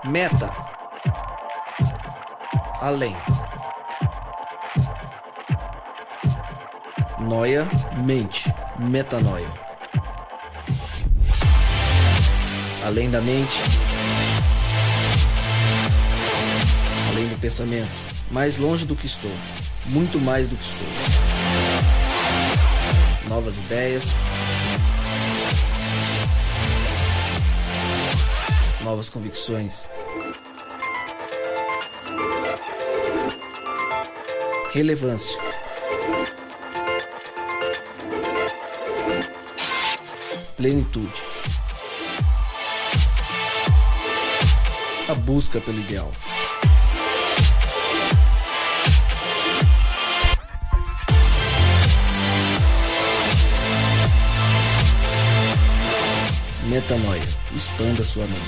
Meta. Além. Noia, mente. Metanoia. Além da mente. Além do pensamento. Mais longe do que estou. Muito mais do que sou. Novas ideias. Novas convicções. Relevância. Plenitude. A busca pelo ideal. Metanoia. Expanda sua mente.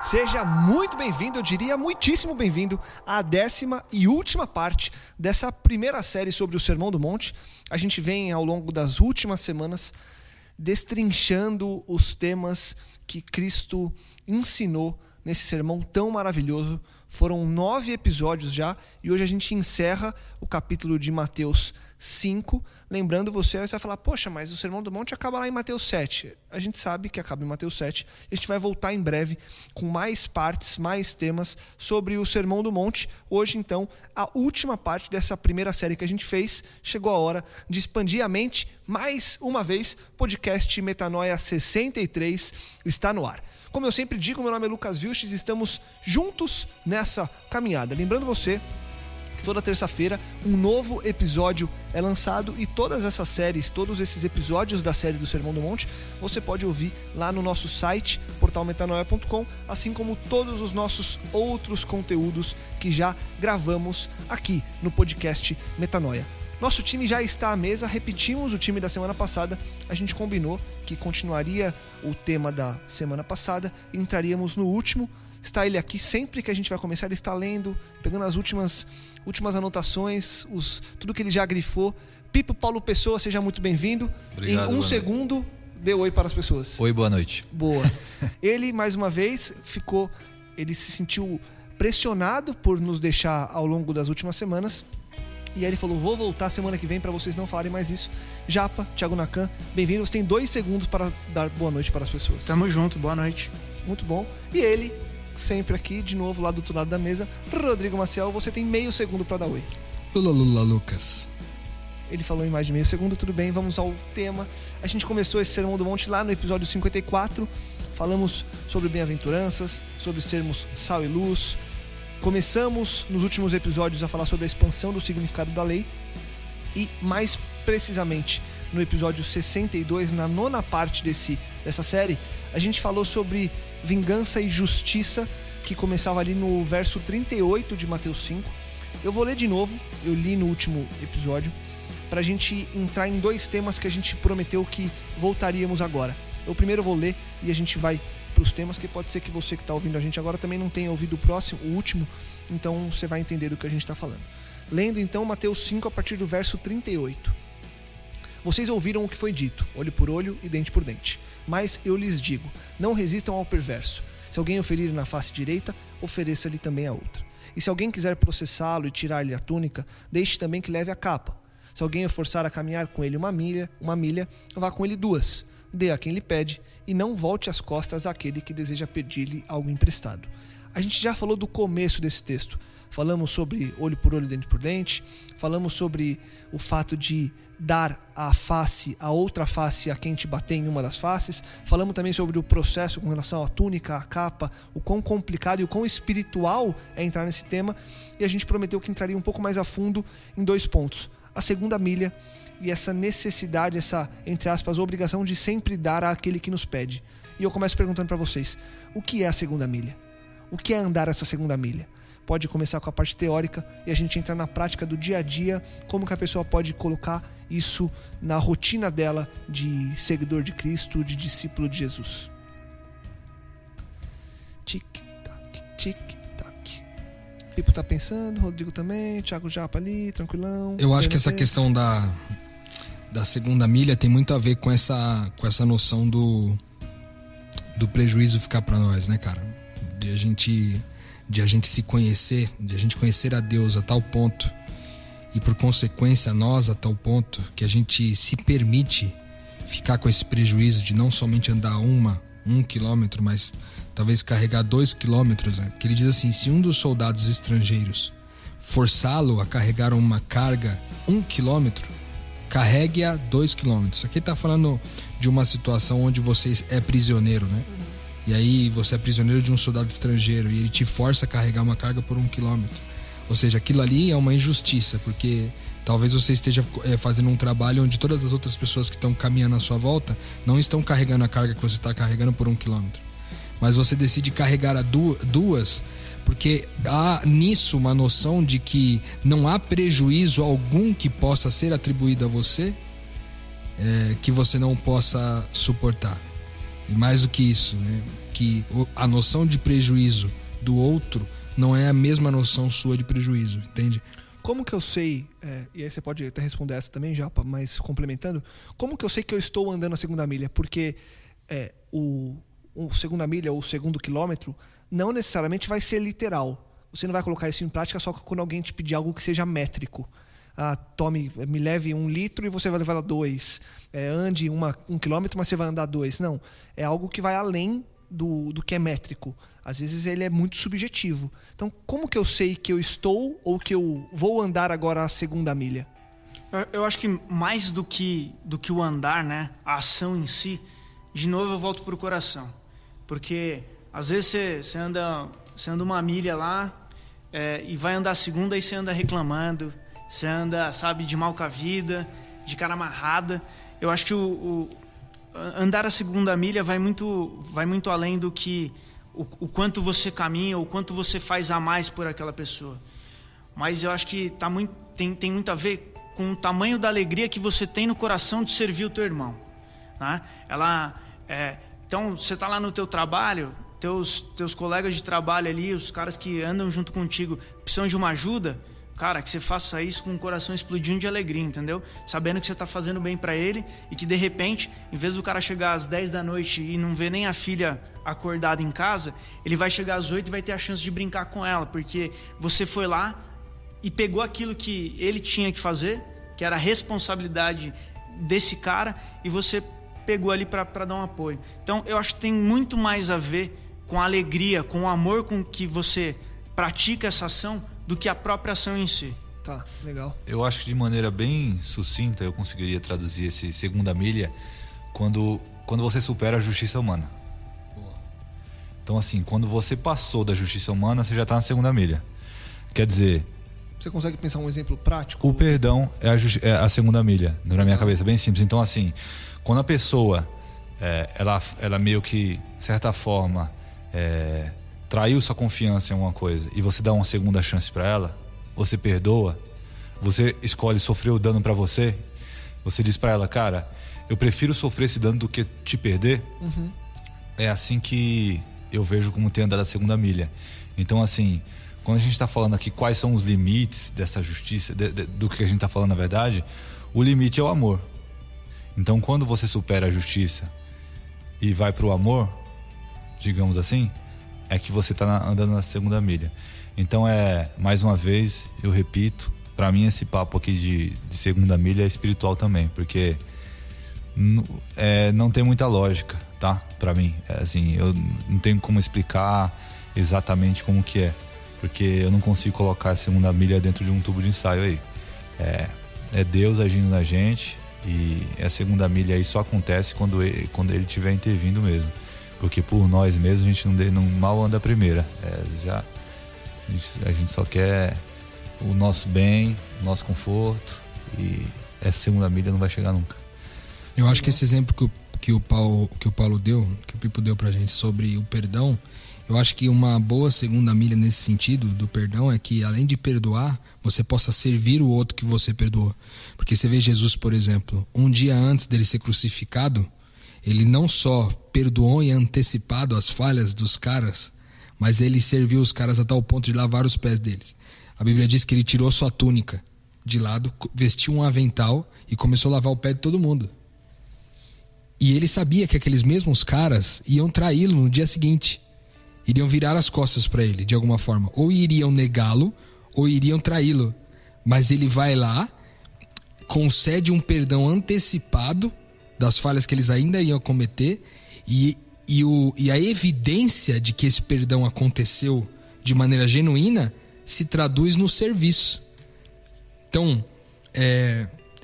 Seja muito bem-vindo, eu diria muitíssimo bem-vindo à 10ª e última parte dessa primeira série sobre o Sermão do Monte. A gente vem ao longo das últimas semanas destrinchando os temas que Cristo ensinou nesse sermão tão maravilhoso. Foram 9 episódios já e hoje a gente encerra o capítulo de Mateus 5. Lembrando, você vai falar, poxa, mas o Sermão do Monte acaba lá em Mateus 7. A gente sabe que acaba em Mateus 7. A gente vai voltar em breve com mais partes, mais temas sobre o Sermão do Monte. Hoje, então, a última parte dessa primeira série que a gente fez. Chegou a hora de expandir a mente. Mais uma vez, podcast Metanoia 63 está no ar. Como eu sempre digo, meu nome é Lucas Vilches, estamos juntos nessa caminhada. Lembrando você que toda terça-feira um novo episódio é lançado e todas essas séries, todos esses episódios da série do Sermão do Monte, você pode ouvir lá no nosso site, portalmetanoia.com, assim como todos os nossos outros conteúdos que já gravamos aqui no podcast Metanoia. Nosso time já está à mesa, repetimos o time da semana passada, a gente combinou que continuaria o tema da semana passada e entraríamos no último. Está ele aqui, sempre que a gente vai começar, ele está lendo, pegando as últimas anotações, tudo que ele já grifou. Pipo Paulo Pessoa, seja muito bem-vindo. Obrigado, em um segundo, dê oi para as pessoas. Oi, boa noite. Boa. Ele, mais uma vez, ele se sentiu pressionado por nos deixar ao longo das últimas semanas. E aí ele falou, vou voltar semana que vem para vocês não falarem mais isso. Japa, Thiago Nakan, bem-vindo. Você tem 2 segundos para dar boa noite para as pessoas. Tamo junto, boa noite. Muito bom. E ele, sempre aqui, de novo, lá do outro lado da mesa, Rodrigo Maciel, você tem meio segundo para dar oi. Lula, Lucas. Ele falou em mais de meio segundo, tudo bem, vamos ao tema. A gente começou esse Sermão do Monte lá no episódio 54. Falamos sobre bem-aventuranças, sobre sermos sal e luz. Começamos nos últimos episódios a falar sobre a expansão do significado da lei e mais precisamente no episódio 62, na 9ª parte dessa série, a gente falou sobre vingança e justiça, que começava ali no verso 38 de Mateus 5. Eu vou ler de novo, eu li no último episódio, para a gente entrar em 2 temas que a gente prometeu que voltaríamos agora. Eu primeiro vou ler e a gente vai para os temas, que pode ser que você que está ouvindo a gente agora também não tenha ouvido o último, então você vai entender do que a gente está falando. Lendo então Mateus 5 a partir do verso 38. Vocês ouviram o que foi dito, olho por olho e dente por dente. Mas eu lhes digo, não resistam ao perverso. Se alguém o ferir na face direita, ofereça-lhe também a outra. E se alguém quiser processá-lo e tirar-lhe a túnica, deixe também que leve a capa. Se alguém o forçar a caminhar com ele uma milha, vá com ele 2. Dê a quem lhe pede e não volte as costas àquele que deseja pedir-lhe algo emprestado. A gente já falou do começo desse texto. Falamos sobre olho por olho, dente por dente. Falamos sobre o fato de dar a outra face a quem te bater em uma das faces. Falamos também sobre o processo com relação à túnica, à capa, o quão complicado e o quão espiritual é entrar nesse tema. E a gente prometeu que entraria um pouco mais a fundo em 2 pontos. A segunda milha e essa necessidade, essa, entre aspas, obrigação de sempre dar àquele que nos pede. E eu começo perguntando para vocês, o que é a segunda milha? O que é andar essa segunda milha? Pode começar com a parte teórica e a gente entra na prática do dia a dia, como que a pessoa pode colocar isso na rotina dela de seguidor de Cristo, de discípulo de Jesus. Tic-tac, tic-tac. Pipo tá pensando, Rodrigo também, Thiago Japa ali, tranquilão. Eu acho que essa questão da segunda milha tem muito a ver com essa noção do prejuízo ficar para nós, né, cara? De a gente se conhecer, de a gente conhecer a Deus a tal ponto, e por consequência nós a tal ponto, que a gente se permite ficar com esse prejuízo de não somente andar um quilômetro, mas talvez carregar 2 quilômetros, né? Que ele diz assim: se um dos soldados estrangeiros forçá-lo a carregar uma carga 1 quilômetro, carregue-a 2 quilômetros. Aqui está falando de uma situação onde você é prisioneiro, né? E aí você é prisioneiro de um soldado estrangeiro e ele te força a carregar uma carga por 1 quilômetro. Ou seja, aquilo ali é uma injustiça, porque talvez você esteja fazendo um trabalho onde todas as outras pessoas que estão caminhando à sua volta não estão carregando a carga que você está carregando por 1 quilômetro. Mas você decide carregar a duas, porque há nisso uma noção de que não há prejuízo algum que possa ser atribuído a você, que você não possa suportar. E mais do que isso, né? Que a noção de prejuízo do outro não é a mesma noção sua de prejuízo, entende? Como que eu sei, e aí você pode até responder essa também já, mas complementando, como que eu sei que eu estou andando a segunda milha? Porque o segunda milha ou o segundo quilômetro não necessariamente vai ser literal. Você não vai colocar isso em prática só quando alguém te pedir algo que seja métrico. Me leve 1 litro e você vai levar 2. Ande 1 quilômetro, mas você vai andar 2. Não, é algo que vai além do que é métrico. Às vezes ele é muito subjetivo. Então, como que eu sei que eu estou ou que eu vou andar agora a segunda milha? Eu acho que mais do que o andar, né? A ação em si, de novo eu volto pro coração. Porque às vezes você anda 1 milha lá e vai andar a segunda e você anda reclamando, você anda, sabe, de mal com a vida, de cara amarrada. Eu acho que o andar a segunda milha vai muito além do que o quanto você caminha, o quanto você faz a mais por aquela pessoa. Mas eu acho que tem muito a ver com o tamanho da alegria que você tem no coração de servir o teu irmão, né? Então, você está lá no teu trabalho, teus colegas de trabalho ali, os caras que andam junto contigo, precisam de uma ajuda, cara, que você faça isso com o coração explodindo de alegria, entendeu? Sabendo que você está fazendo bem para ele e que, de repente, em vez do cara chegar às 10 da noite e não ver nem a filha acordada em casa, ele vai chegar às 8 e vai ter a chance de brincar com ela, porque você foi lá e pegou aquilo que ele tinha que fazer, que era a responsabilidade desse cara, e você pegou ali para dar um apoio. Então, eu acho que tem muito mais a ver com a alegria, com o amor com que você pratica essa ação, do que a própria ação em si. Tá, legal. Eu acho que de maneira bem sucinta eu conseguiria traduzir esse segunda milha quando você supera a justiça humana. Boa. Então, assim, quando você passou da justiça humana, você já está na segunda milha. Quer dizer... Você consegue pensar um exemplo prático? O perdão é a segunda milha, na minha cabeça, bem simples. Então, assim, quando a pessoa, ela meio que, de certa forma, traiu sua confiança em alguma coisa e você dá uma segunda chance para ela, você perdoa, você escolhe sofrer o dano para você, você diz para ela, cara, eu prefiro sofrer esse dano do que te perder. Uhum. É assim que eu vejo como ter andado a segunda milha. Então, assim, quando a gente está falando aqui quais são os limites dessa justiça, do que a gente está falando na verdade, o limite é o amor. Então, quando você supera a justiça e vai para o amor, digamos assim, é que você está andando na segunda milha. Então, mais uma vez, eu repito, para mim esse papo aqui de segunda milha é espiritual também, porque não tem muita lógica, tá? Para mim, assim, eu não tenho como explicar exatamente como que é, porque eu não consigo colocar a segunda milha dentro de um tubo de ensaio aí. É Deus agindo na gente, e a segunda milha aí só acontece quando ele estiver intervindo mesmo. Porque por nós mesmos a gente não mal anda a primeira. A gente só quer o nosso bem, o nosso conforto, e essa segunda milha não vai chegar nunca. Eu acho que esse exemplo que o Paulo deu, que o Pipo deu pra gente sobre o perdão, eu acho que uma boa segunda milha nesse sentido do perdão é que, além de perdoar, você possa servir o outro que você perdoou. Porque você vê Jesus, por exemplo, um dia antes dele ser crucificado, ele não só perdoou e antecipado as falhas dos caras, mas ele serviu os caras a tal ponto de lavar os pés deles. A Bíblia diz que ele tirou sua túnica de lado, vestiu um avental e começou a lavar o pé de todo mundo. E ele sabia que aqueles mesmos caras iam traí-lo no dia seguinte. Iriam virar as costas para ele, de alguma forma. Ou iriam negá-lo, ou iriam traí-lo. Mas ele vai lá, concede um perdão antecipado das falhas que eles ainda iam cometer. E a evidência de que esse perdão aconteceu de maneira genuína se traduz no serviço. Então,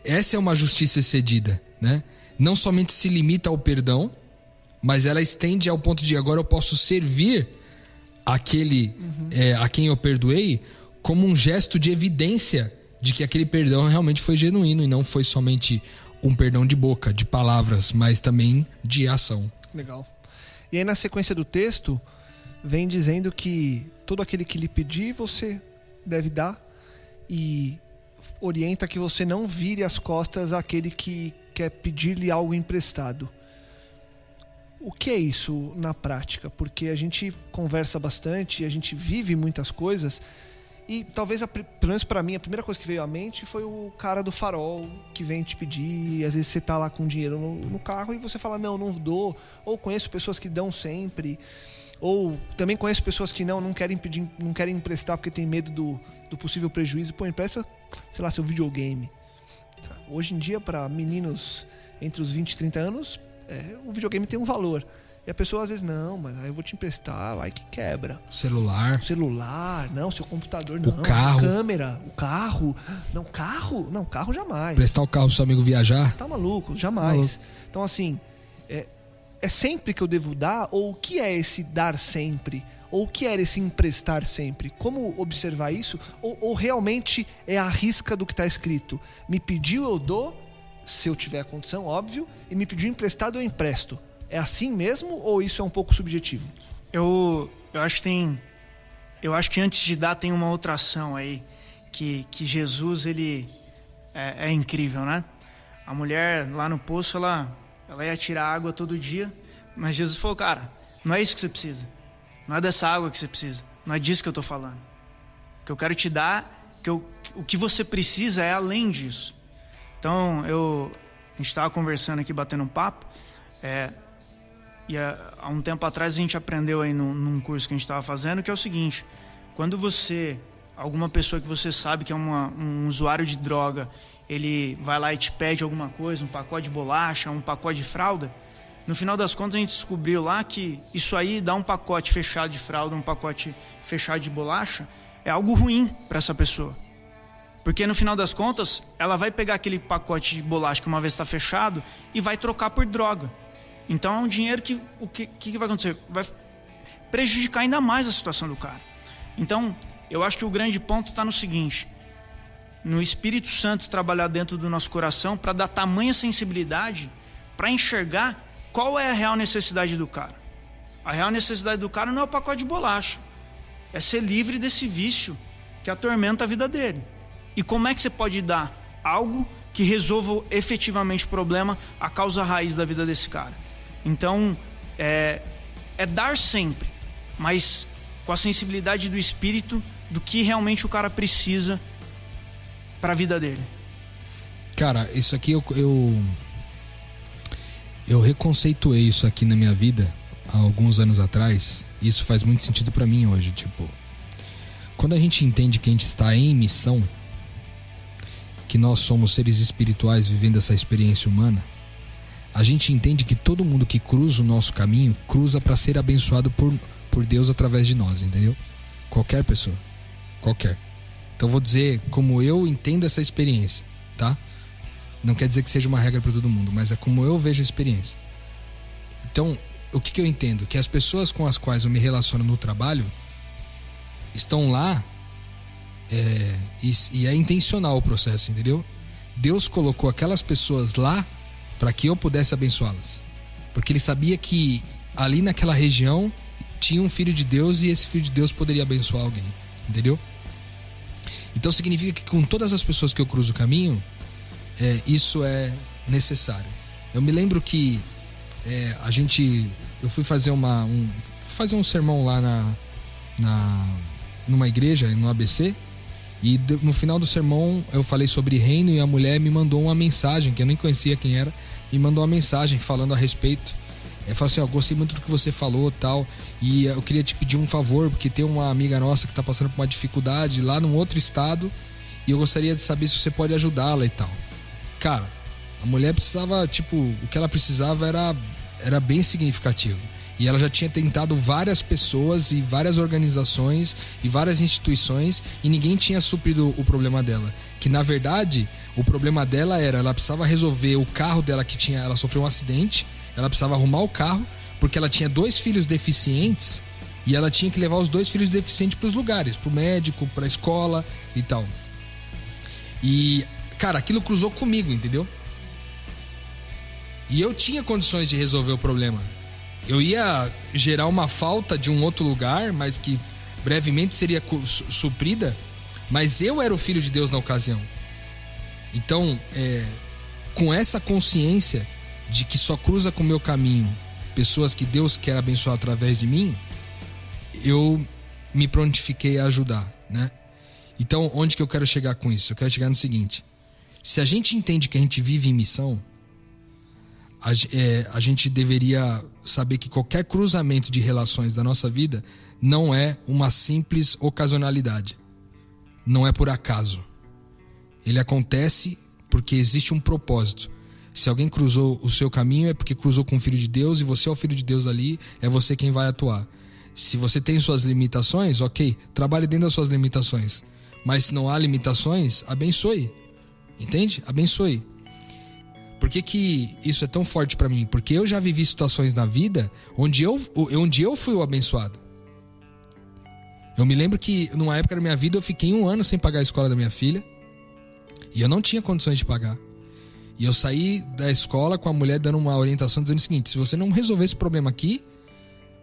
essa é uma justiça excedida, né? Não somente se limita ao perdão, mas ela estende ao ponto de agora eu posso servir aquele a quem eu perdoei como um gesto de evidência de que aquele perdão realmente foi genuíno e não foi somente um perdão de boca, de palavras, mas também de ação. Legal. E aí na sequência do texto vem dizendo que todo aquele que lhe pedir você deve dar, e orienta que você não vire as costas àquele que quer pedir-lhe algo emprestado. O que é isso na prática? Porque a gente conversa bastante, a gente vive muitas coisas, e talvez, pelo menos pra mim, a primeira coisa que veio à mente foi o cara do farol que vem te pedir, e às vezes você tá lá com dinheiro no carro e você fala, não dou. Ou conheço pessoas que dão sempre, ou também conheço pessoas que não querem pedir, não querem emprestar porque tem medo do possível prejuízo. Pô, empresta, sei lá, seu videogame. Hoje em dia, para meninos entre os 20 e 30 anos, o videogame tem um valor. E a pessoa às vezes, não, mas aí eu vou te emprestar, vai que quebra. Celular, não, seu computador não. O carro. Câmera, o carro. Não, carro jamais. Prestar o carro pro seu amigo viajar. Tá maluco? Jamais. Então assim, é sempre que eu devo dar? Ou o que é esse dar sempre? Ou o que é esse emprestar sempre? Como observar isso? Ou realmente é a risca do que está escrito? Me pediu, eu dou, se eu tiver a condição, óbvio, e me pediu emprestado, eu empresto. É assim mesmo ou isso é um pouco subjetivo? Eu acho que antes de dar tem uma outra ação aí que Jesus, ele é incrível, né? A mulher lá no poço, ela ia tirar água todo dia, mas Jesus falou, cara, não é isso que você precisa. Não é dessa água que você precisa. Não é disso que eu tô falando. O que eu quero te dar, o que você precisa é além disso. Então, a gente estava conversando aqui, batendo um papo, e há um tempo atrás a gente aprendeu aí num curso que a gente estava fazendo, que é o seguinte: quando alguma pessoa que você sabe que é um usuário de droga, ele vai lá e te pede alguma coisa, um pacote de bolacha, um pacote de fralda, no final das contas a gente descobriu lá que isso aí, dar um pacote fechado de fralda, um pacote fechado de bolacha, é algo ruim para essa pessoa. Porque no final das contas, ela vai pegar aquele pacote de bolacha que uma vez está fechado e vai trocar por droga. Então é um dinheiro que o que vai acontecer? Vai prejudicar ainda mais a situação do cara. Então, eu acho que o grande ponto está no seguinte: no Espírito Santo trabalhar dentro do nosso coração para dar tamanha sensibilidade para enxergar qual é a real necessidade do cara. A real necessidade do cara não é o pacote de bolacha, é ser livre desse vício que atormenta a vida dele. E como é que você pode dar algo que resolva efetivamente o problema, a causa raiz da vida desse cara? Então, é dar sempre, mas com a sensibilidade do Espírito do que realmente o cara precisa para a vida dele. Cara, isso aqui eu reconceituei isso aqui na minha vida há alguns anos atrás. E isso faz muito sentido para mim hoje. Tipo, quando a gente entende que a gente está em missão, que nós somos seres espirituais vivendo essa experiência humana, a gente entende que todo mundo que cruza o nosso caminho cruza para ser abençoado por Deus através de nós, entendeu? Qualquer pessoa, qualquer. Então vou dizer como eu entendo essa experiência, tá? Não quer dizer que seja uma regra para todo mundo, mas é como eu vejo a experiência. Então, o que eu entendo? Que as pessoas com as quais eu me relaciono no trabalho estão lá, e é intencional o processo, entendeu? Deus colocou aquelas pessoas lá para que eu pudesse abençoá-las, porque Ele sabia que ali naquela região tinha um filho de Deus e esse filho de Deus poderia abençoar alguém, entendeu? Então significa que com todas as pessoas que eu cruzo o caminho, isso é necessário. Eu me lembro que eu fui fazer um sermão lá numa igreja, no ABC, e no final do sermão eu falei sobre reino, e a mulher me mandou uma mensagem que eu nem conhecia quem era, me mandou uma mensagem falando a respeito. Falou assim, gostei muito do que você falou, tal, e eu queria te pedir um favor, porque tem uma amiga nossa que tá passando por uma dificuldade lá num outro estado, e eu gostaria de saber se você pode ajudá-la e tal. Cara, a mulher precisava, o que ela precisava era bem significativo. E ela já tinha tentado várias pessoas e várias organizações e várias instituições, e ninguém tinha suprido o problema dela. Que na verdade, o problema dela ela precisava resolver o carro dela ela sofreu um acidente, ela precisava arrumar o carro, porque ela tinha 2 filhos deficientes, e ela tinha que levar os 2 filhos deficientes pros lugares, pro médico, pra escola e tal. E, cara, aquilo cruzou comigo, entendeu? E eu tinha condições de resolver o problema. Eu ia gerar uma falta de um outro lugar, mas que brevemente seria suprida, mas eu era o filho de Deus na ocasião. Então, com essa consciência de que só cruza com o meu caminho pessoas que Deus quer abençoar através de mim, eu me prontifiquei a ajudar, né? Então, onde que eu quero chegar com isso? Eu quero chegar no seguinte: se a gente entende que a gente vive em missão, a gente deveria saber que qualquer cruzamento de relações da nossa vida não é uma simples ocasionalidade. Não é por acaso. Ele acontece porque existe um propósito. Se alguém cruzou o seu caminho é porque cruzou com o Filho de Deus, e você é o Filho de Deus ali, é você quem vai atuar. Se você tem suas limitações, ok, trabalhe dentro das suas limitações. Mas se não há limitações, abençoe. Entende? Abençoe. Por que isso é tão forte pra mim? Porque eu já vivi situações na vida onde eu fui o abençoado. Eu me lembro que numa época da minha vida eu fiquei 1 ano sem pagar a escola da minha filha, e eu não tinha condições de pagar. E eu saí da escola com a mulher dando uma orientação dizendo o seguinte: se você não resolver esse problema aqui,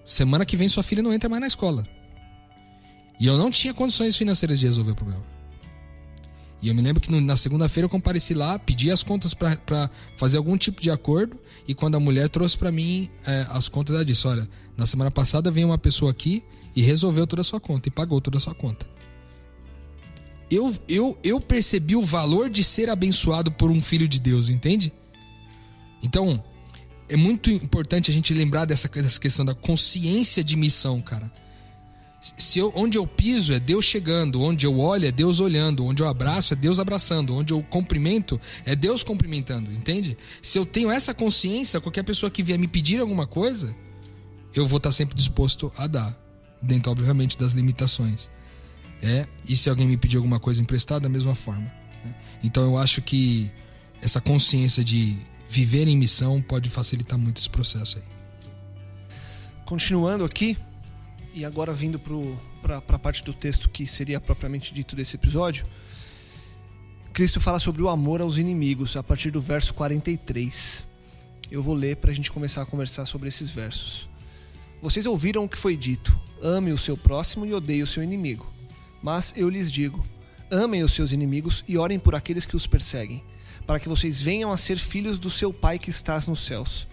semana que vem sua filha não entra mais na escola. E eu não tinha condições financeiras de resolver o problema. E eu me lembro que na segunda-feira eu compareci lá, pedi as contas pra fazer algum tipo de acordo, e quando a mulher trouxe pra mim as contas, ela disse: olha, na semana passada veio uma pessoa aqui e resolveu toda a sua conta, e pagou toda a sua conta. Eu percebi o valor de ser abençoado por um filho de Deus, entende? Então, é muito importante a gente lembrar dessa questão da consciência de missão, cara. Onde eu piso é Deus chegando, onde eu olho é Deus olhando, onde eu abraço é Deus abraçando, onde eu cumprimento é Deus cumprimentando, entende? Se eu tenho essa consciência, qualquer pessoa que vier me pedir alguma coisa, eu vou estar sempre disposto a dar, dentro, obviamente, das limitações. E se alguém me pedir alguma coisa emprestada, da mesma forma. Então eu acho que essa consciência de viver em missão pode facilitar muito esse processo aí. Continuando aqui, e agora vindo para a parte do texto que seria propriamente dito desse episódio, Cristo fala sobre o amor aos inimigos a partir do verso 43. Eu vou ler para a gente começar a conversar sobre esses versos. Vocês ouviram o que foi dito: ame o seu próximo e odeie o seu inimigo. Mas eu lhes digo: amem os seus inimigos e orem por aqueles que os perseguem, para que vocês venham a ser filhos do seu Pai que estás nos céus.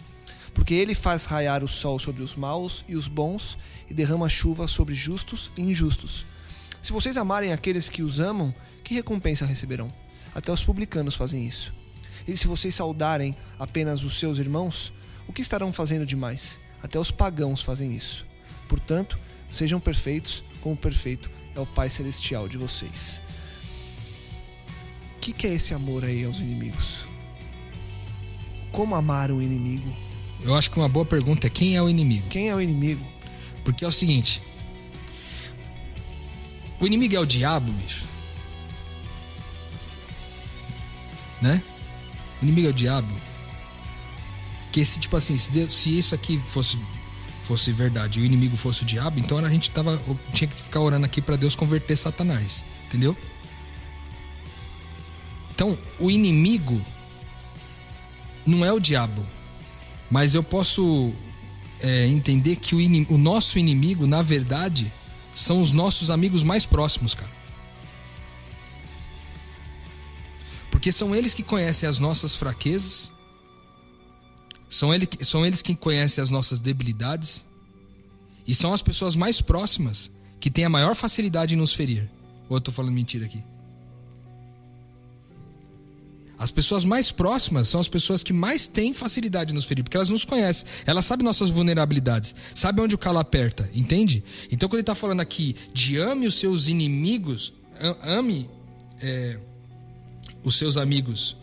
Porque ele faz raiar o sol sobre os maus e os bons, e derrama chuva sobre justos e injustos. Se vocês amarem aqueles que os amam, que recompensa receberão? Até os publicanos fazem isso. E se vocês saudarem apenas os seus irmãos, o que estarão fazendo demais? Até os pagãos fazem isso. Portanto, sejam perfeitos, como perfeito é o Pai Celestial de vocês. O que é esse amor aí aos inimigos? Como amar um inimigo? Eu acho que uma boa pergunta é: quem é o inimigo? Quem é o inimigo? Porque é o seguinte: o inimigo é o diabo, bicho. Né? O inimigo é o diabo. Que tipo assim, se isso aqui fosse verdade e o inimigo fosse o diabo, então a gente tinha que ficar orando aqui para Deus converter Satanás, entendeu? Então, o inimigo não é o diabo, mas eu posso entender que o nosso inimigo, na verdade, são os nossos amigos mais próximos, cara. Porque são eles que conhecem as nossas fraquezas, são eles que conhecem as nossas debilidades, e são as pessoas mais próximas que têm a maior facilidade em nos ferir. Ou eu tô falando mentira aqui? As pessoas mais próximas são as pessoas que mais têm facilidade de nos ferir, porque elas nos conhecem, elas sabem nossas vulnerabilidades, sabem onde o calo aperta, entende? Então quando ele está falando aqui de ame os seus inimigos, ame os seus amigos,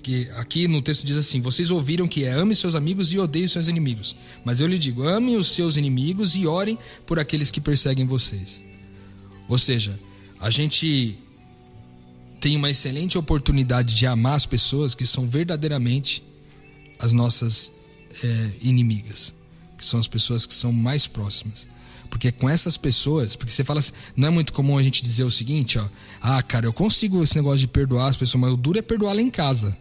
que aqui no texto diz assim: vocês ouviram que ame seus amigos e odeie os seus inimigos, mas eu lhe digo, ame os seus inimigos e orem por aqueles que perseguem vocês. Ou seja, a gente tem uma excelente oportunidade de amar as pessoas que são verdadeiramente as nossas inimigas, que são as pessoas que são mais próximas. Porque com essas pessoas, porque você fala assim, não é muito comum a gente dizer o seguinte, ó: ah, cara, eu consigo esse negócio de perdoar as pessoas, mas o duro é perdoar lá em casa.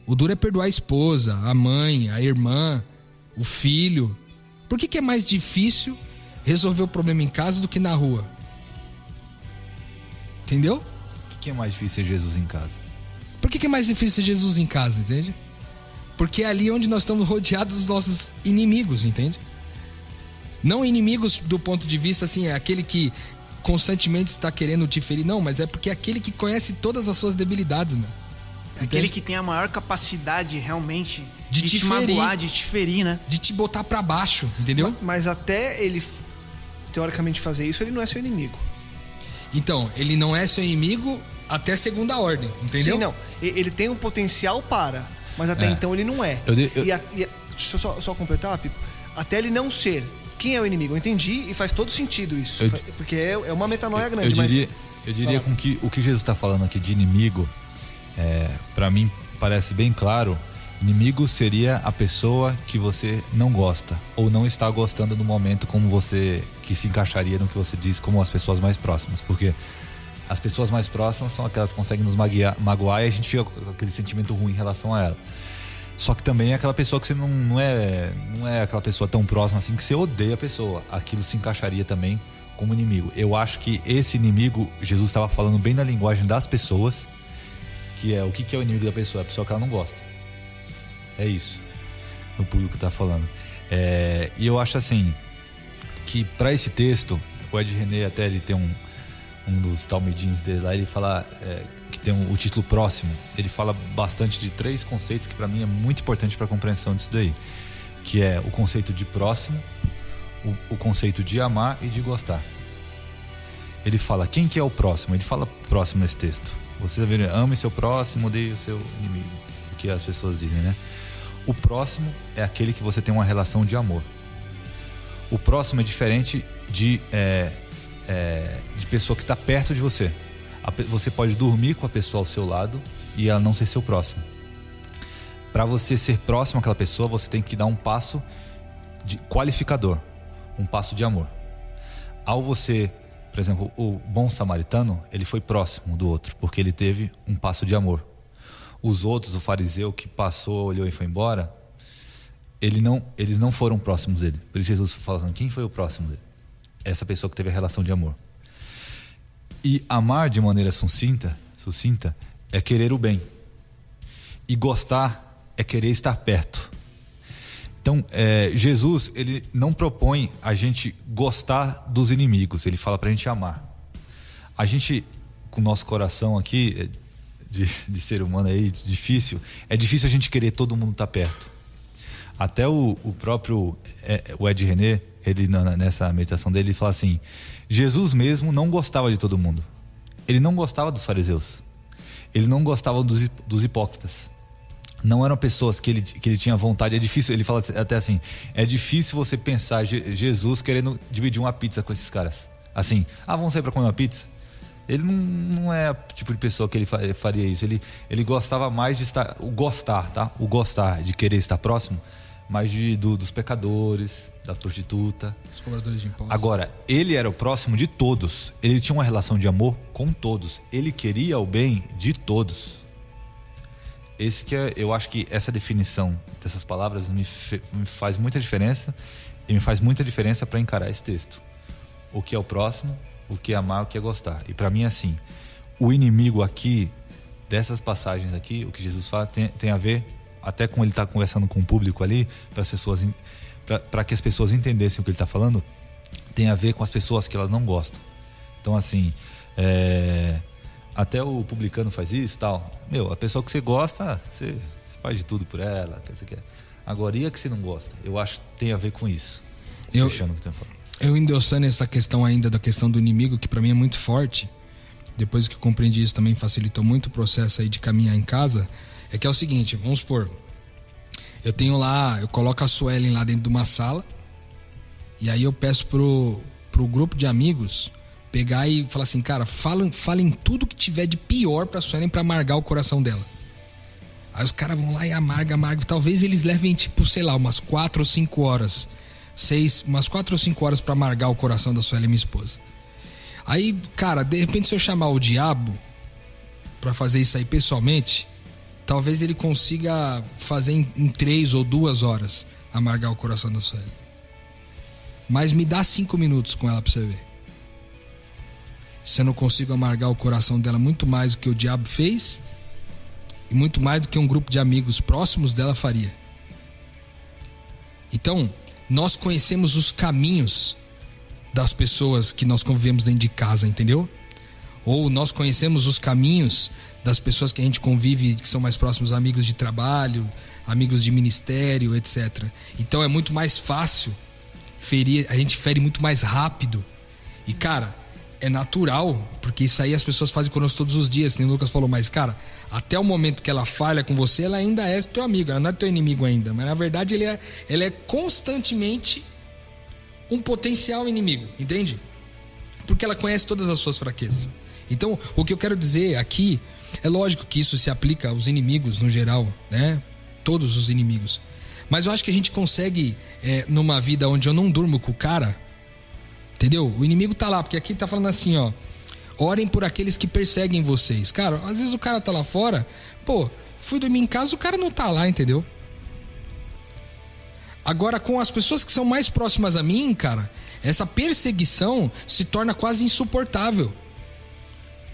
O duro é perdoar a esposa, a mãe, a irmã, o filho. Por que é mais difícil resolver o problema em casa do que na rua? Entendeu? O que é mais difícil ser Jesus em casa? Por que é mais difícil ser Jesus em casa, entende? Porque é ali onde nós estamos rodeados dos nossos inimigos, entende? Não inimigos do ponto de vista assim, é aquele que constantemente está querendo te ferir, não, mas é porque é aquele que conhece todas as suas debilidades, meu. É aquele que tem a maior capacidade realmente de te magoar, de te ferir, né? De te botar pra baixo, entendeu? Mas até ele, teoricamente, fazer isso, ele não é seu inimigo. Então, ele não é seu inimigo até segunda ordem, entendeu? Sim, não. Ele tem um potencial para, mas até então ele não é. Deixa eu só completar, Pipo. Até ele não ser, quem é o inimigo? Eu entendi e faz todo sentido isso. Porque é uma metanoia grande. Eu diria com que o que Jesus está falando aqui de inimigo, para mim parece bem claro. Inimigo seria a pessoa que você não gosta ou não está gostando no momento, como você, que se encaixaria no que você diz, como as pessoas mais próximas. Porque as pessoas mais próximas são aquelas que conseguem nos magoar e a gente fica com aquele sentimento ruim em relação a ela. Só que também é aquela pessoa que você não é aquela pessoa tão próxima assim, que você odeia a pessoa. Aquilo se encaixaria também como inimigo. Eu acho que esse inimigo, Jesus estava falando bem na linguagem das pessoas, que é o que é o inimigo da pessoa? É a pessoa que ela não gosta. É isso, no público está falando. E eu acho assim, que para esse texto, o Ed René até ele tem um dos talmidins dele lá, ele fala que tem o título próximo. Ele fala bastante de 3 conceitos que para mim é muito importante para a compreensão disso daí, que é o conceito de próximo, o conceito de amar e de gostar. Ele fala, quem que é o próximo? Ele fala próximo nesse texto. Você vê, ame seu próximo, odeie o seu inimigo, o que as pessoas dizem, né? O próximo é aquele que você tem uma relação de amor. O próximo é diferente de pessoa que está perto de você. Você pode dormir com a pessoa ao seu lado e ela não ser seu próximo. Para você ser próximo àquela pessoa, você tem que dar um passo de qualificador, um passo de amor. Ao você, por exemplo, o bom samaritano, ele foi próximo do outro, porque ele teve um passo de amor. Os outros, o fariseu que passou, olhou e foi embora, eles não foram próximos dele. Por isso Jesus fala assim, quem foi o próximo dele? Essa pessoa que teve a relação de amor. E amar de maneira sucinta é querer o bem. E gostar é querer estar perto. Então, Jesus, ele não propõe a gente gostar dos inimigos, ele fala pra gente amar. A gente, com o nosso coração aqui, de ser humano aí, é difícil a gente querer todo mundo estar perto. Até o próprio o Ed René, ele nessa meditação dele, ele fala assim, Jesus mesmo não gostava de todo mundo. Ele não gostava dos fariseus. Ele não gostava dos hipócritas. Não eram pessoas que ele tinha vontade. É difícil, ele fala até assim, é difícil você pensar Jesus querendo dividir uma pizza com esses caras. Assim, vamos sair para comer uma pizza? Ele não é o tipo de pessoa que ele faria isso. Ele gostava mais de estar, o gostar de querer estar próximo, mais dos pecadores, da prostituta, os cobradores de impostos. Agora, ele era o próximo de todos. Ele tinha uma relação de amor com todos. Ele queria o bem de todos. Eu acho que essa definição dessas palavras me faz muita diferença, e me faz muita diferença para encarar esse texto. O que é o próximo, o que é amar, o que é gostar. E para mim, assim, o inimigo aqui, dessas passagens aqui, o que Jesus fala, tem a ver, até com ele estar conversando com o público ali, para que as pessoas entendessem o que ele está falando, tem a ver com as pessoas que elas não gostam. Então, assim, até o publicano faz isso e tal. A pessoa que você gosta, você faz de tudo por ela. Agora, e a que você não gosta? Eu acho que tem a ver com isso. Fechando o que tem falado. Eu endossando essa questão ainda da questão do inimigo, que pra mim é muito forte. Depois que eu compreendi isso, também facilitou muito o processo aí de caminhar em casa. É que é o seguinte, vamos supor, eu coloco a Suelen lá dentro de uma sala, e aí eu peço pro grupo de amigos pegar e falar assim, cara, falem tudo que tiver de pior pra Suelen pra amargar o coração dela. Aí os caras vão lá e amargam. Talvez eles levem, tipo, sei lá, umas 4 ou 5 horas. Umas 4 ou 5 horas pra amargar o coração da Suelen, minha esposa. Aí, cara, de repente, se eu chamar o diabo pra fazer isso aí pessoalmente, talvez ele consiga fazer em 3 ou 2 horas amargar o coração da Suelen. Mas me dá 5 minutos com ela pra você ver. Se eu não consigo amargar o coração dela muito mais do que o diabo fez, e muito mais do que um grupo de amigos próximos dela faria. Então, nós conhecemos os caminhos das pessoas que nós convivemos dentro de casa, entendeu? Ou nós conhecemos os caminhos das pessoas que a gente convive, que são mais próximos, amigos de trabalho, amigos de ministério, etc. Então é muito mais fácil ferir, a gente fere muito mais rápido. E, cara, é natural, porque isso aí as pessoas fazem conosco todos os dias, como o Lucas falou, mas, cara, até o momento que ela falha com você, ela ainda é teu amigo, ela não é teu inimigo ainda, mas na verdade ela é constantemente um potencial inimigo, entende? Porque ela conhece todas as suas fraquezas. Então, o que eu quero dizer aqui, é lógico que isso se aplica aos inimigos no geral, né? Todos os inimigos. Mas eu acho que a gente consegue, numa vida onde eu não durmo com o cara, entendeu? O inimigo tá lá, porque aqui tá falando assim, ó, orem por aqueles que perseguem vocês. Cara, às vezes o cara tá lá fora, fui dormir em casa, o cara não tá lá, entendeu? Agora, com as pessoas que são mais próximas a mim, cara, essa perseguição se torna quase insuportável.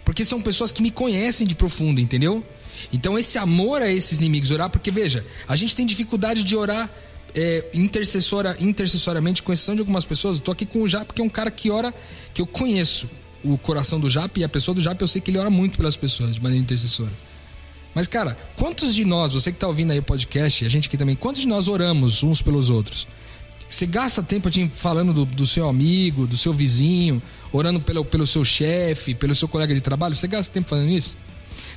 Porque são pessoas que me conhecem de profundo, entendeu? Então esse amor a esses inimigos, orar, porque veja, a gente tem dificuldade de orar intercessoriamente, com exceção de algumas pessoas. Eu tô aqui com o Jap, que é um cara que ora, que eu conheço o coração do Jap, e a pessoa do Jap eu sei que ele ora muito pelas pessoas de maneira intercessora. Mas, cara, quantos de nós, você que tá ouvindo aí o podcast, a gente aqui também, quantos de nós oramos uns pelos outros? Você gasta tempo falando do seu amigo, do seu vizinho, orando pelo seu chefe, pelo seu colega de trabalho? Você gasta tempo fazendo isso?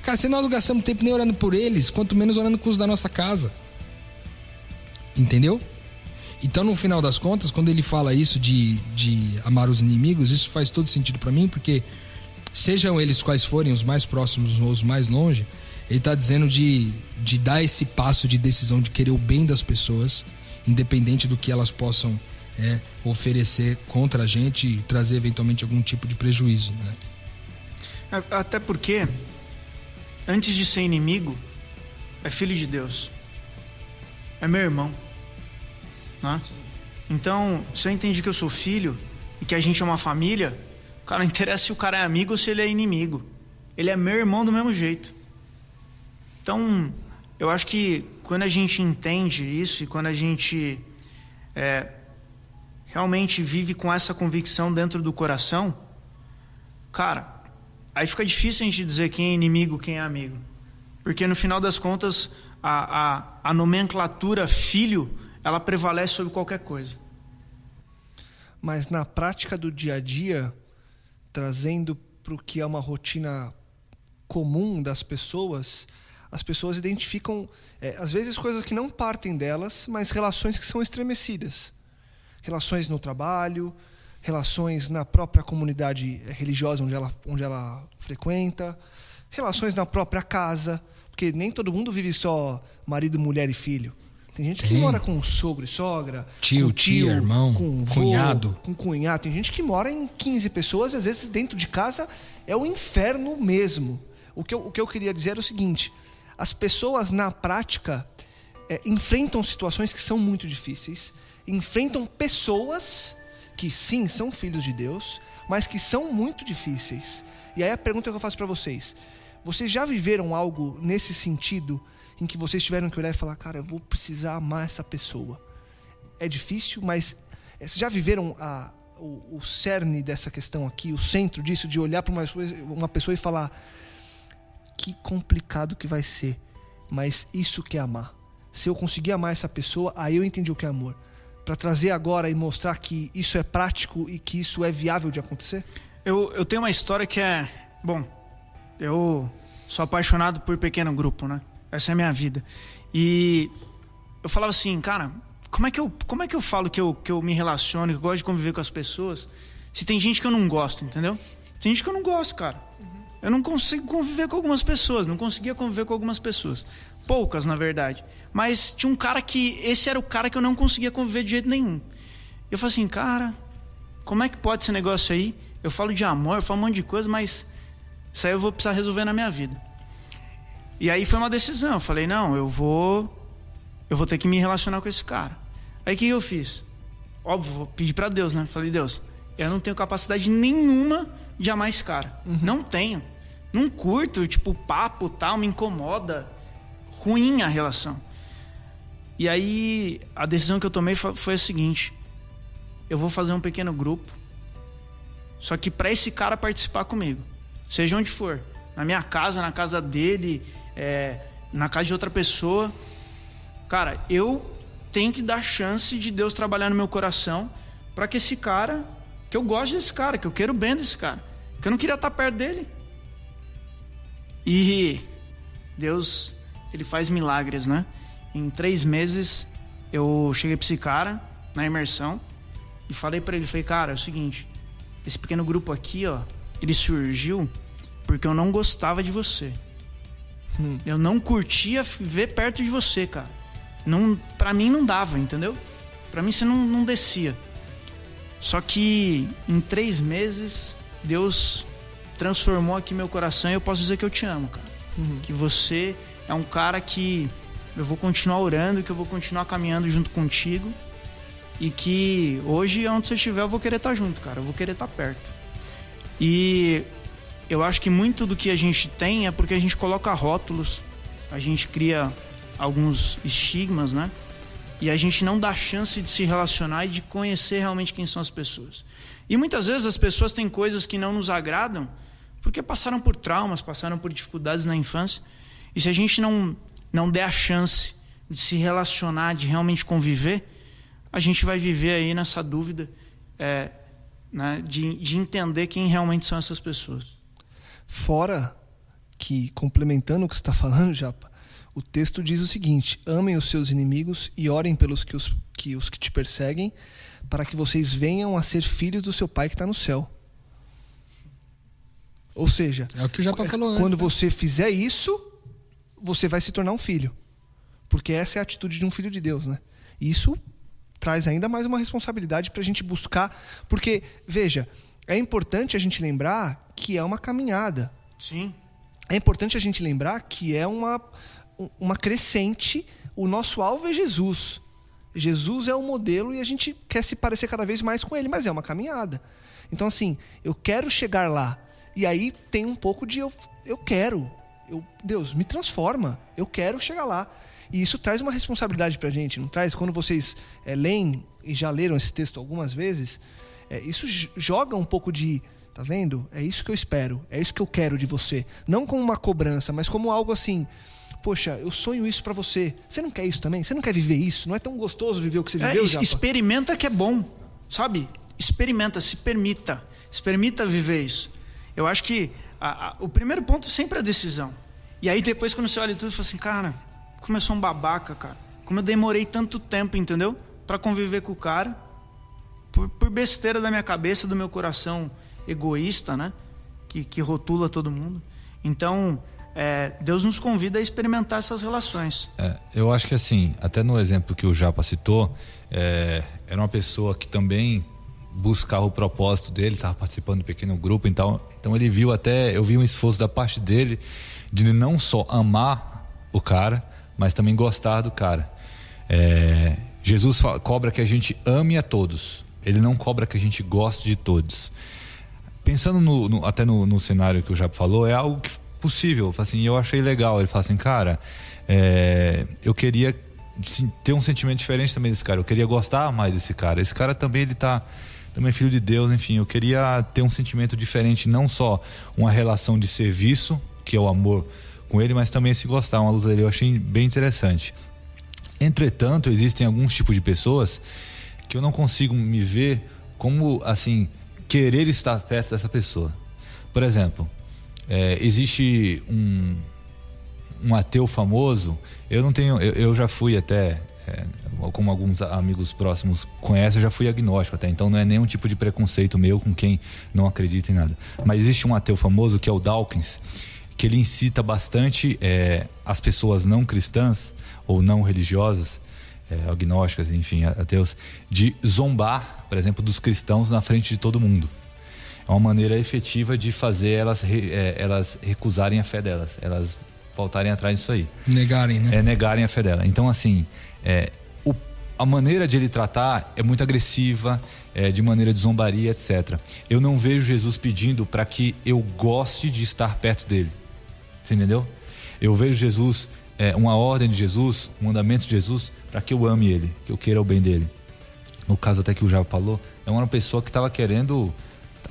Cara, se nós não gastamos tempo nem orando por eles, quanto menos orando com os da nossa casa. Entendeu? Então, no final das contas, quando ele fala isso de amar os inimigos, isso faz todo sentido pra mim, porque sejam eles quais forem, os mais próximos ou os mais longe, ele tá dizendo de dar esse passo de decisão de querer o bem das pessoas, independente do que elas possam oferecer contra a gente e trazer eventualmente algum tipo de prejuízo, né? Até porque, antes de ser inimigo, é filho de Deus, é meu irmão, né? Então, se eu entendi que eu sou filho e que a gente é uma família, cara, não interessa se o cara é amigo ou se ele é inimigo, ele é meu irmão do mesmo jeito. Então, eu acho que quando a gente entende isso e quando a gente realmente vive com essa convicção dentro do coração, cara, aí fica difícil a gente dizer quem é inimigo, quem é amigo. Porque no final das contas, a nomenclatura filho, ela prevalece sobre qualquer coisa. Mas na prática do dia a dia, trazendo para o que é uma rotina comum das pessoas, as pessoas identificam, às vezes, coisas que não partem delas, mas relações que são estremecidas. Relações no trabalho, relações na própria comunidade religiosa onde ela frequenta, relações na própria casa, porque nem todo mundo vive só marido, mulher e filho. Tem gente que mora com sogro e sogra, tio, irmão, com vô, cunhado. Com cunhado. Tem gente que mora em 15 pessoas e às vezes dentro de casa é o inferno mesmo. O que eu queria dizer é o seguinte: as pessoas na prática enfrentam situações que são muito difíceis, enfrentam pessoas que sim, são filhos de Deus, mas que são muito difíceis. E aí a pergunta que eu faço para vocês: vocês já viveram algo nesse sentido, em que vocês tiveram que olhar e falar, cara, eu vou precisar amar essa pessoa? É difícil, mas vocês já viveram o cerne dessa questão aqui, o centro disso, de olhar para uma pessoa e falar, que complicado que vai ser. Mas isso que é amar. Se eu conseguir amar essa pessoa, aí eu entendi o que é amor. Para trazer agora e mostrar que isso é prático e que isso é viável de acontecer? Eu tenho uma história que é... Bom, eu sou apaixonado por pequeno grupo, né? Essa é a minha vida. E eu falava assim, cara, como é que eu falo que eu me relaciono, que eu gosto de conviver com as pessoas, se tem gente que eu não gosto, entendeu? Tem gente que eu não gosto, cara. Eu não consigo conviver com algumas pessoas, não conseguia conviver com algumas pessoas. Poucas, na verdade. Mas tinha um cara que... Esse era o cara que eu não conseguia conviver de jeito nenhum. Eu falei assim, cara, como é que pode esse negócio aí? Eu falo de amor, eu falo um monte de coisa, mas isso aí eu vou precisar resolver na minha vida. E aí foi uma decisão. Eu falei, não, eu vou ter que me relacionar com esse cara. Aí o que eu fiz? Óbvio, vou pedir pra Deus, né? Falei, Deus, eu não tenho capacidade nenhuma de amar esse cara. Não tenho. Não curto, tipo, papo tal, me incomoda. Ruim a relação. E aí a decisão que eu tomei foi a seguinte: eu vou fazer um pequeno grupo, só que para esse cara participar comigo, seja onde for, na minha casa, na casa dele, na casa de outra pessoa. Cara, eu tenho que dar chance de Deus trabalhar no meu coração para que esse cara, que eu gosto desse cara, que eu quero o bem desse cara, que eu não queria estar perto dele. E Deus, ele faz milagres, né? Em 3 meses eu cheguei pra esse cara na imersão e falei pra ele, falei, cara, é o seguinte, esse pequeno grupo aqui, ó, ele surgiu porque eu não gostava de você. Eu não curtia ver perto de você, cara. Não, pra mim não dava, entendeu? Pra mim você não descia. Só que em 3 meses Deus transformou aqui meu coração e eu posso dizer que eu te amo, cara. Que você é um cara que eu vou continuar orando, que eu vou continuar caminhando junto contigo e que hoje, onde você estiver, eu vou querer estar junto, cara. Eu vou querer estar perto. E eu acho que muito do que a gente tem é porque a gente coloca rótulos, a gente cria alguns estigmas, né? E a gente não dá chance de se relacionar e de conhecer realmente quem são as pessoas. E muitas vezes as pessoas têm coisas que não nos agradam porque passaram por traumas, passaram por dificuldades na infância. E se a gente não der a chance de se relacionar, de realmente conviver, a gente vai viver aí nessa dúvida né, de entender quem realmente são essas pessoas. Fora que, complementando o que você está falando, Japa, o texto diz o seguinte: amem os seus inimigos e orem pelos que te perseguem, para que vocês venham a ser filhos do seu Pai que está no céu. Ou seja, é o que o Japa falou antes, quando né? você fizer isso, você vai se tornar um filho. Porque essa é a atitude de um filho de Deus, né? E isso traz ainda mais uma responsabilidade para a gente buscar. Porque, veja, é importante a gente lembrar que é uma caminhada. Sim. É importante a gente lembrar que é uma crescente. O nosso alvo é Jesus. Jesus é o modelo e a gente quer se parecer cada vez mais com ele, mas é uma caminhada. Então, assim, eu quero chegar lá. E aí tem um pouco de eu quero. Deus, me transforma. Eu quero chegar lá. E isso traz uma responsabilidade pra gente, não traz? Quando vocês leem e já leram esse texto algumas vezes, isso joga um pouco de... Tá vendo? É isso que eu espero. É isso que eu quero de você. Não como uma cobrança, mas como algo assim... Poxa, eu sonho isso pra você. Você não quer isso também? Você não quer viver isso? Não é tão gostoso viver o que você viveu, Japa? Experimenta que é bom, sabe? Experimenta, se permita. Experimenta viver isso. Eu acho que o primeiro ponto sempre é a decisão. E aí depois, quando você olha tudo, você fala assim, cara, como eu sou um babaca, cara. Como eu demorei tanto tempo, entendeu? Pra conviver com o cara. Por besteira da minha cabeça, do meu coração egoísta, né? Que rotula todo mundo. Então, Deus nos convida a experimentar essas relações. Eu acho que assim, até no exemplo que o Japa citou, era uma pessoa que também buscava o propósito dele, estava participando do pequeno grupo, então ele viu eu vi um esforço da parte dele de não só amar o cara, mas também gostar do cara. Jesus cobra que a gente ame a todos, ele não cobra que a gente goste de todos. Pensando até no cenário que o Japa falou, é algo possível, assim, eu achei legal. Ele fala assim, cara, eu queria ter um sentimento diferente também desse cara, eu queria gostar mais desse cara. Esse cara também, ele também é filho de Deus, enfim, eu queria ter um sentimento diferente, não só uma relação de serviço, que é o amor com ele, mas também esse gostar, uma luta dele eu achei bem interessante. Entretanto, existem alguns tipos de pessoas que eu não consigo me ver como, assim, querer estar perto dessa pessoa. Por exemplo, existe um ateu famoso, eu já fui até, como alguns amigos próximos conhecem, eu já fui agnóstico até, então não é nenhum tipo de preconceito meu com quem não acredita em nada. Mas existe um ateu famoso que é o Dawkins, que ele incita bastante as pessoas não cristãs ou não religiosas, agnósticas, enfim, ateus, de zombar, por exemplo, dos cristãos na frente de todo mundo. É uma maneira efetiva de fazer elas recusarem a fé delas, elas voltarem atrás disso aí. Negarem, né? Negarem a fé dela. Então, assim, a maneira de ele tratar é muito agressiva, de maneira de zombaria, etc. Eu não vejo Jesus pedindo para que eu goste de estar perto dele. Você entendeu? Eu vejo Jesus, uma ordem de Jesus, um mandamento de Jesus, para que eu ame ele, que eu queira o bem dele. No caso até que o Java falou, é uma pessoa que estava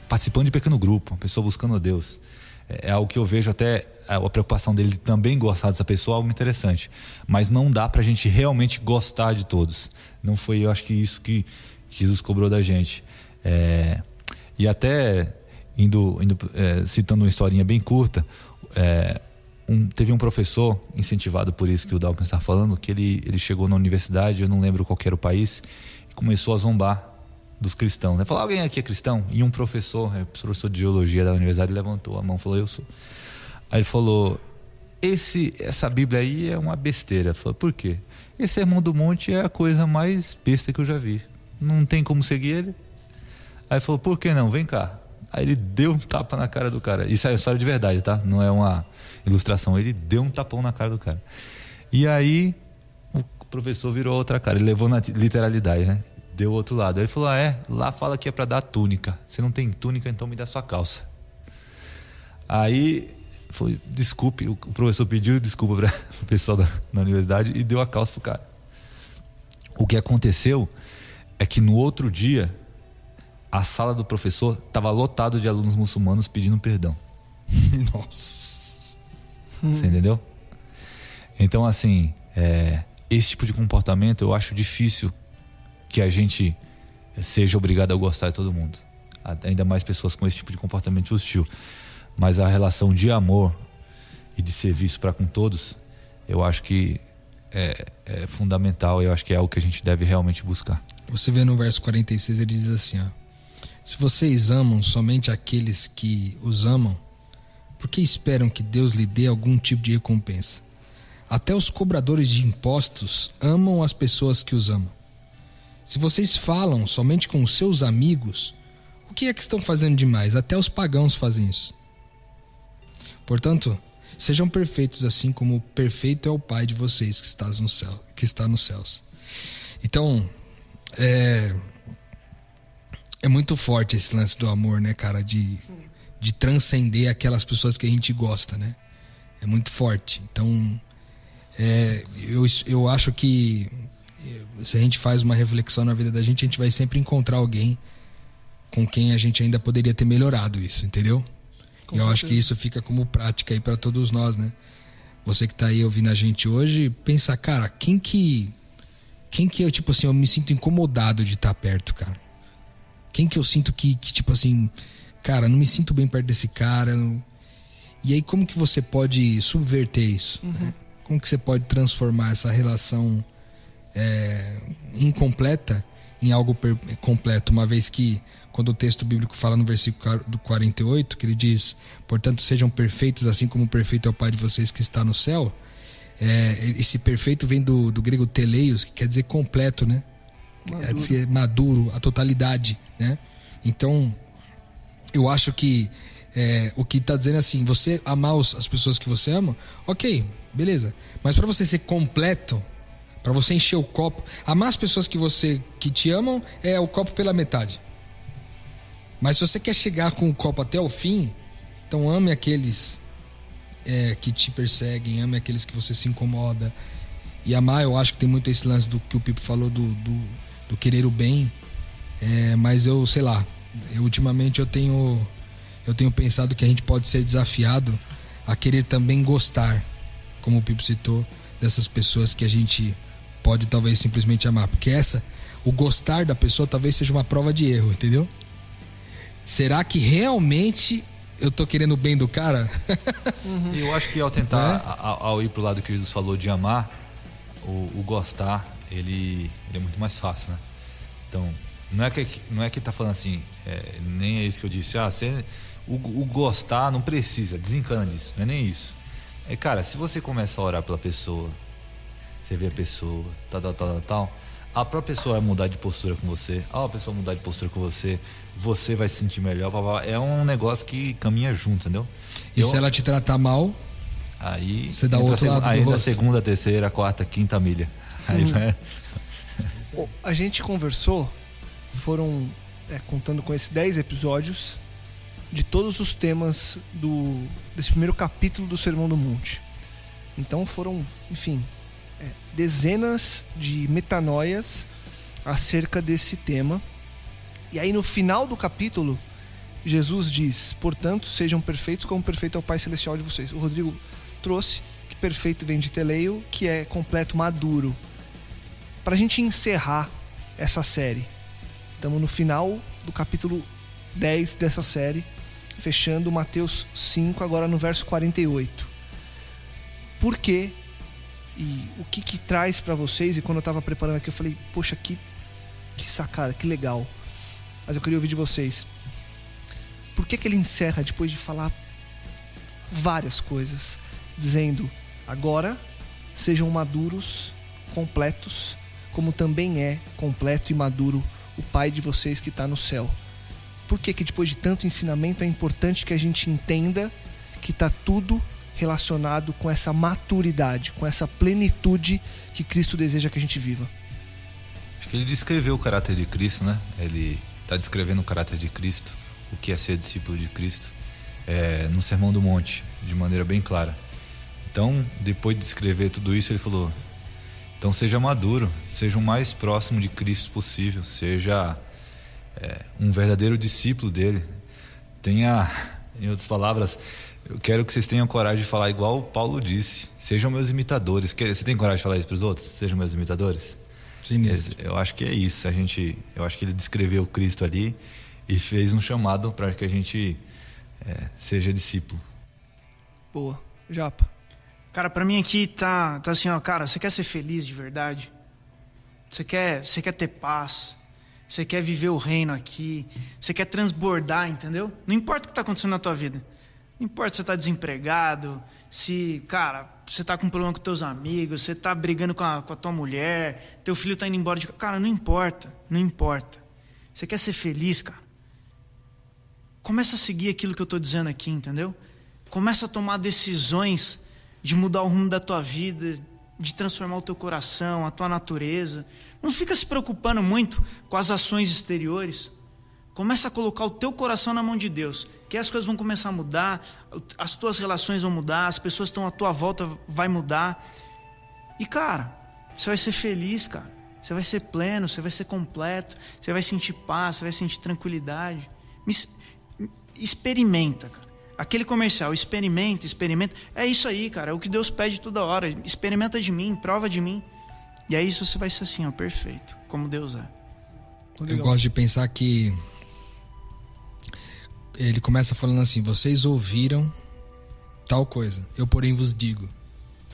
participando de pequeno grupo, uma pessoa buscando a Deus. É algo que eu vejo até a preocupação dele também gostar dessa pessoa, algo interessante. Mas não dá pra gente realmente gostar de todos. Não foi, eu acho que isso que Jesus cobrou da gente. E até citando uma historinha bem curta, teve um professor, incentivado por isso que o Dawkins está falando, que ele chegou na universidade, eu não lembro qual que era o país, e começou a zombar dos cristãos. Ele falou, alguém aqui é cristão? E um professor de geologia da universidade, levantou a mão e falou, eu sou. Aí ele falou, essa Bíblia aí é uma besteira. Eu falei, por quê? Esse Sermão do Monte é a coisa mais besta que eu já vi. Não tem como seguir ele. Aí ele falou, por que não? Vem cá. Aí ele deu um tapa na cara do cara. Isso é história de verdade, tá? Não é uma ilustração. Ele deu um tapão na cara do cara. E aí o professor virou outra cara. Ele levou na literalidade, né? Deu o outro lado. Aí ele falou, lá fala que é pra dar túnica. Você não tem túnica, então me dá sua calça. Aí foi, desculpe, o professor pediu desculpa para o pessoal da universidade e deu a calça pro cara. O que aconteceu é que no outro dia a sala do professor estava lotada de alunos muçulmanos pedindo perdão. Nossa. Você entendeu? Então, assim, esse tipo de comportamento eu acho difícil que a gente seja obrigado a gostar de todo mundo. Ainda mais pessoas com esse tipo de comportamento hostil. Mas a relação de amor e de serviço para com todos, eu acho que é fundamental. Eu acho que é algo que a gente deve realmente buscar. Você vê no verso 46, ele diz assim, ó: se vocês amam somente aqueles que os amam, por que esperam que Deus lhe dê algum tipo de recompensa? Até os cobradores de impostos amam as pessoas que os amam. Se vocês falam somente com os seus amigos, o que é que estão fazendo demais? Até os pagãos fazem isso. Portanto, sejam perfeitos assim como perfeito é o Pai de vocês que está nos céus. Então, é muito forte esse lance do amor, né, cara? De transcender aquelas pessoas que a gente gosta, né? É muito forte. Então, eu acho que se a gente faz uma reflexão na vida da gente, a gente vai sempre encontrar alguém com quem a gente ainda poderia ter melhorado isso, entendeu? E eu acho que isso fica como prática aí para todos nós, né? Você que tá aí ouvindo a gente hoje, pensa, cara, quem que eu, tipo assim, eu me sinto incomodado de estar perto, cara? Quem que eu sinto que tipo assim, cara, não me sinto bem perto desse cara? E aí como que você pode subverter isso? Né? Como que você pode transformar essa relação incompleta em algo completo? Uma vez que, quando o texto bíblico fala no versículo do 48, que ele diz, portanto sejam perfeitos assim como perfeito é o Pai de vocês que está no céu. Esse perfeito vem do grego teleios, que quer dizer completo, né? Quer dizer maduro, a totalidade, né? Então, eu acho que o que está dizendo é assim, você amar as pessoas que você ama, ok, beleza. Mas para você ser completo, para você encher o copo, amar as pessoas que te amam é o copo pela metade. Mas se você quer chegar com o copo até o fim, então ame aqueles que te perseguem, ame aqueles que você se incomoda. E amar, eu acho que tem muito esse lance do que o Pipo falou do querer o bem. Mas eu, sei lá, ultimamente eu tenho pensado que a gente pode ser desafiado a querer também gostar como o Pipo citou, dessas pessoas que a gente pode talvez simplesmente amar. Porque o gostar da pessoa talvez seja uma prova de erro, entendeu? Será que realmente eu tô querendo o bem do cara? Eu acho que ao tentar, ao ir pro lado que Jesus falou de amar, o gostar, ele é muito mais fácil, né? Então, não é que tá falando assim, nem é isso que eu disse, o gostar não precisa, desencana disso, não é nem isso. Cara, se você começa a orar pela pessoa, você vê a pessoa, tal, a própria pessoa vai mudar de postura com você, a pessoa mudar de postura com você, você vai se sentir melhor, é um negócio que caminha junto, entendeu? E se ela te tratar mal, aí você dá o outro lado do rosto. Aí na segunda, terceira, quarta, quinta milha. Aí vai... A gente conversou, foram contando com esses 10 episódios, de todos os temas desse primeiro capítulo do Sermão do Monte. Então foram, enfim, dezenas de metanoias acerca desse tema. E aí no final do capítulo, Jesus diz: portanto, sejam perfeitos como perfeito é o Pai Celestial de vocês. O Rodrigo trouxe que perfeito vem de teleio, que é completo, maduro. Para a gente encerrar essa série, estamos no final do capítulo 10 dessa série, fechando Mateus 5, agora no verso 48. Por quê? E o que traz para vocês? E quando eu estava preparando aqui, eu falei, poxa, que sacada, que legal. Mas eu queria ouvir de vocês. Por que ele encerra depois de falar várias coisas, dizendo: agora sejam maduros, completos, como também é completo e maduro o Pai de vocês que está no céu? Por que depois de tanto ensinamento é importante que a gente entenda que está tudo relacionado com essa maturidade, com essa plenitude que Cristo deseja que a gente viva? Acho que ele descreveu o caráter de Cristo, né? Ele está descrevendo o caráter de Cristo, o que é ser discípulo de Cristo, no Sermão do Monte, de maneira bem clara. Então, depois de descrever tudo isso, ele falou: então seja maduro, seja o mais próximo de Cristo possível, seja um verdadeiro discípulo dele. Em outras palavras, eu quero que vocês tenham coragem de falar igual o Paulo disse: sejam meus imitadores. Você tem coragem de falar isso para os outros? Sejam meus imitadores? Sim, eu acho que é isso. Eu acho que ele descreveu Cristo ali e fez um chamado para que a gente seja discípulo. Boa. Japa. Cara, pra mim aqui tá assim, cara, você quer ser feliz de verdade? Você quer ter paz? Você quer viver o reino aqui? Você quer transbordar, entendeu? Não importa o que tá acontecendo na tua vida. Não importa se você tá desempregado, se, cara, você tá com problema com teus amigos, você tá brigando com a tua mulher, teu filho tá indo embora de... Cara, não importa. Você quer ser feliz, cara? Começa a seguir aquilo que eu tô dizendo aqui, entendeu? Começa a tomar decisões de mudar o rumo da tua vida, de transformar o teu coração, a tua natureza. Não fica se preocupando muito com as ações exteriores. Começa a colocar o teu coração na mão de Deus, que as coisas vão começar a mudar, as tuas relações vão mudar, as pessoas que estão à tua volta vai mudar. E, cara, você vai ser feliz, cara. Você vai ser pleno, você vai ser completo, você vai sentir paz, você vai sentir tranquilidade. Experimenta, cara. Aquele comercial, experimenta. É isso aí, cara. É o que Deus pede toda hora. Experimenta de mim, prova de mim. E aí isso você vai ser assim, perfeito, como Deus é. Eu gosto de pensar que ele começa falando assim: vocês ouviram tal coisa, eu porém vos digo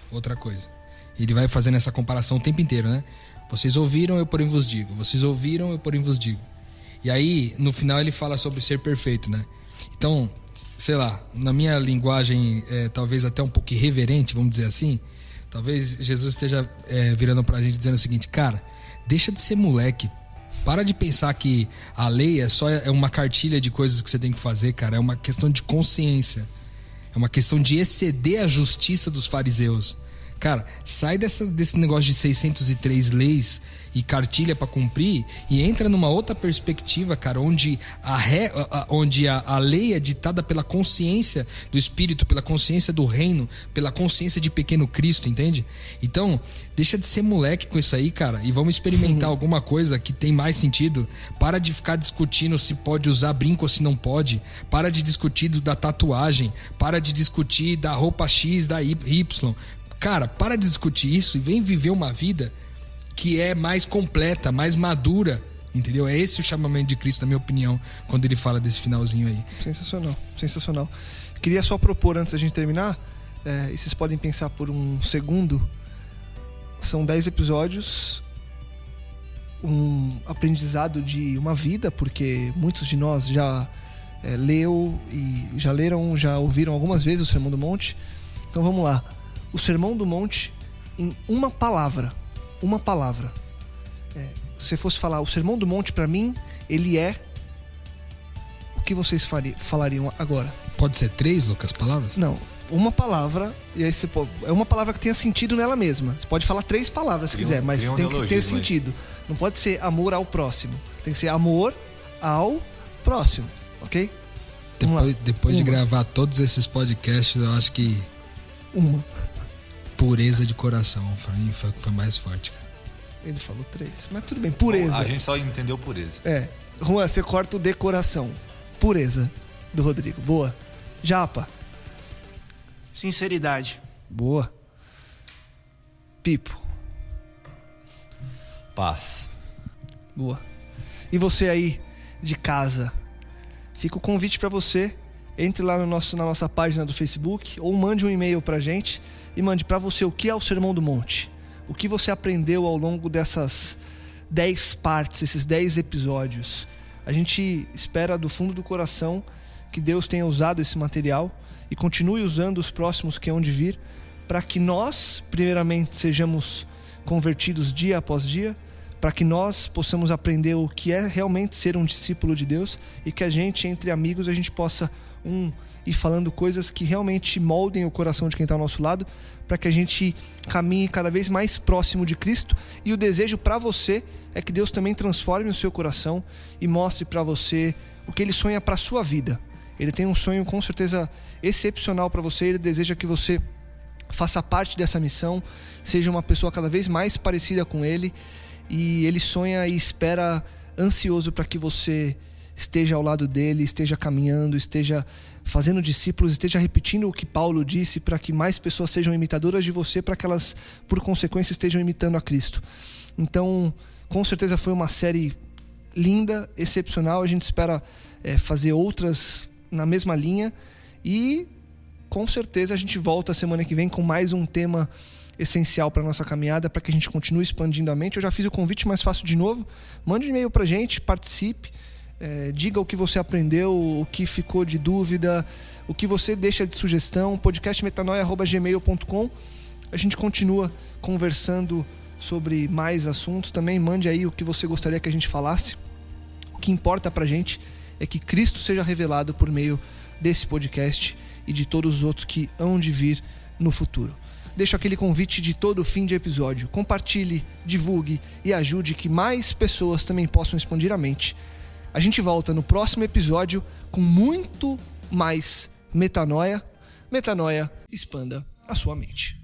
outra coisa. Ele vai fazendo essa comparação o tempo inteiro, né? Vocês ouviram, eu porém vos digo. Vocês ouviram, eu porém vos digo. E aí, no final, ele fala sobre ser perfeito, né? Então, sei lá, na minha linguagem talvez até um pouco irreverente, vamos dizer assim, talvez Jesus esteja virando pra gente dizendo o seguinte: cara, deixa de ser moleque. Para de pensar que a lei é uma cartilha de coisas que você tem que fazer, cara. É uma questão de consciência. É uma questão de exceder a justiça dos fariseus. Cara, sai desse negócio de 603 leis e cartilha pra cumprir e entra numa outra perspectiva, cara, onde a lei é ditada pela consciência do Espírito, pela consciência do reino, pela consciência de pequeno Cristo, entende? Então, deixa de ser moleque com isso aí, cara, e vamos experimentar alguma coisa que tem mais sentido. Para de ficar discutindo se pode usar brinco ou se não pode. Para de discutir da tatuagem. Para de discutir da roupa X, da Y. Cara, para de discutir isso e vem viver uma vida que é mais completa, mais madura, entendeu? É esse o chamamento de Cristo, na minha opinião, quando ele fala desse finalzinho aí. Sensacional, sensacional. Queria só propor, antes da gente terminar, e vocês podem pensar por um segundo, são 10 episódios, um aprendizado de uma vida, porque muitos de nós já já ouviram algumas vezes o Sermão do Monte. Então vamos lá. O Sermão do Monte, em uma palavra. Se fosse falar o Sermão do Monte, para mim, ele é... O que vocês falariam agora? Pode ser 3, Lucas, palavras? Não, uma palavra, e aí é uma palavra que tenha sentido nela mesma. Você pode falar 3 palavras se quiser, mas tem que ter sentido. Não pode ser amor ao próximo. Tem que ser amor ao próximo, ok? Depois de gravar todos esses podcasts, eu acho que... Pureza de coração, pra mim foi mais forte, cara. Ele falou 3, mas tudo bem, pureza. A gente só entendeu pureza. Juan, você corta o decoração. Pureza, do Rodrigo. Boa. Japa. Sinceridade. Boa. Pipo. Paz. Boa. E você aí, de casa, fica o convite pra você. Entre lá na nossa página do Facebook ou mande um e-mail pra gente e mande pra você o que é o Sermão do Monte. O que você aprendeu ao longo dessas 10 partes, esses 10 episódios. A gente espera do fundo do coração que Deus tenha usado esse material e continue usando os próximos que hão de vir, para que nós, primeiramente, sejamos convertidos dia após dia, para que nós possamos aprender o que é realmente ser um discípulo de Deus e que a gente, entre amigos, a gente possa ir falando coisas que realmente moldem o coração de quem está ao nosso lado, para que a gente caminhe cada vez mais próximo de Cristo. E o desejo para você é que Deus também transforme o seu coração e mostre para você o que Ele sonha para a sua vida. Ele tem um sonho com certeza excepcional para você. Ele deseja que você faça parte dessa missão, seja uma pessoa cada vez mais parecida com Ele, e Ele sonha e espera ansioso para que você esteja ao lado dele, esteja caminhando, esteja fazendo discípulos, esteja repetindo o que Paulo disse, para que mais pessoas sejam imitadoras de você, para que elas, por consequência, estejam imitando a Cristo. Então, com certeza foi uma série linda, excepcional. A gente espera fazer outras na mesma linha, e com certeza a gente volta semana que vem com mais um tema essencial para nossa caminhada, para que a gente continue expandindo a mente. Eu já fiz o convite, mas faço de novo. Mande um e-mail pra gente, participe, diga o que você aprendeu, o que ficou de dúvida, o que você deixa de sugestão. podcastmetanoia@gmail.com. A gente continua conversando sobre mais assuntos. Também mande aí o que você gostaria que a gente falasse. O que importa pra gente é que Cristo seja revelado por meio desse podcast e de todos os outros que hão de vir no futuro. Deixo aquele convite de todo fim de episódio. Compartilhe, divulgue e ajude que mais pessoas também possam expandir a mente. A gente volta no próximo episódio com muito mais metanoia. Metanoia, expanda a sua mente.